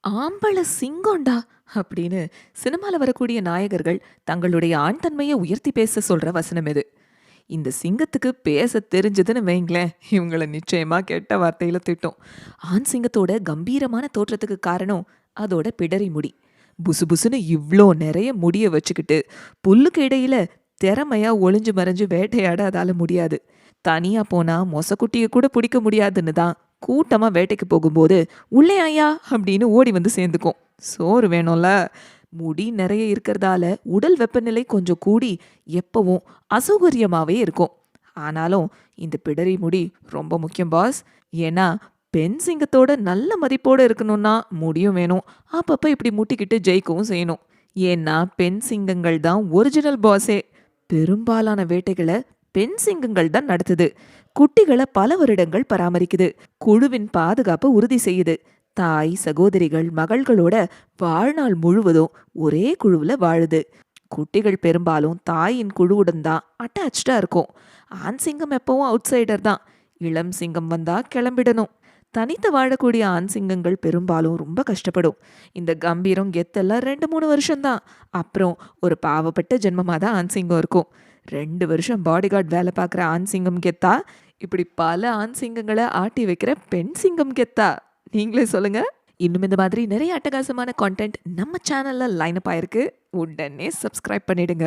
ஆம்பள சிங்கம்டா அப்படின்னு சினிமால வரக்கூடிய நாயகர்கள் தங்களுடைய ஆண் தன்மையை உயர்த்தி பேச சொல்ற வசனம் இது. இந்த சிங்கத்துக்கு பேச தெரிஞ்சதுன்னு வைங்களேன், இவங்கள நிச்சயமா கெட்ட வார்த்தையில திட்டும். ஆண் சிங்கத்தோட கம்பீரமான தோற்றத்துக்கு காரணம் அதோட பிடரி முடி. புசு புசுன்னு இவ்ளோ நிறைய முடிய வச்சுக்கிட்டு புல்லுக்கு இடையில திறமையா ஒளிஞ்சு மறைஞ்சு வேட்டையாட அதால முடியாது. தனியா போனா மொசக்குட்டிய கூட பிடிக்க முடியாதுன்னு தான் கூட்டமா வேட்டைக்கு போகும்போது உள்ளே ஐயா அப்படின்னு ஓடி வந்து சேர்ந்துக்கும். சோறு வேணும்ல. முடி நிறைய இருக்கிறதால உடல் வெப்பநிலை கொஞ்சம் கூடி எப்பவும் அசௌகரியமாவே இருக்கும். ஆனாலும் இந்த பிடரி முடி ரொம்ப முக்கியம் பாஸ். ஏன்னா பெண் சிங்கத்தோட நல்ல மதிப்போட இருக்கணும்னா முடியும் வேணும். அப்பப்ப இப்படி முட்டிக்கிட்டு ஜெயிக்கவும் செய்யணும். ஏன்னா பெண் சிங்கங்கள் தான் ஒரிஜினல் பாஸே. பெரும்பாலான வேட்டைகளை பெண் சிங்கங்கள் தான் நடத்துது. குட்டிகளை பல வருடங்கள் பராமரிக்குது. குழுவின் பாதுகாப்பை உறுதி செய்யுது. தாய் சகோதரிகள் மகள்களோட வாழ்நாள் முழுவதும் ஒரே குழுவுல வாழுது. குட்டிகள் பெரும்பாலும் தாயின் குழுவுடன் தான் அட்டாச்சா இருக்கும். ஆண் சிங்கம் எப்பவும் அவுட் சைடர் தான். இளம் சிங்கம் வந்தா கிளம்பிடணும். தனித்து வாழக்கூடிய ஆண் சிங்கங்கள் பெரும்பாலும் ரொம்ப கஷ்டப்படும். இந்த கம்பீரம் கெத்தெல்லாம் 2-3 வருஷம்தான். அப்புறம் ஒரு பாவப்பட்ட ஜென்மமாக தான் ஆண் சிங்கம் இருக்கும். 2 வருஷம் பாடிகார்ட் வேலை பார்க்குற ஆண் சிங்கம் கெத்தா, இப்படி பல ஆண் சிங்கங்களை ஆட்டி வைக்கிற பெண் சிங்கம் கெத்தா? நீங்களே சொல்லுங்க. இன்னும் இந்த மாதிரி நிறைய அட்டகாசமான கான்டென்ட் நம்ம சேனல்ல லைன் அப் ஆயிருக்கு. உடனே சப்ஸ்கிரைப் பண்ணிடுங்க.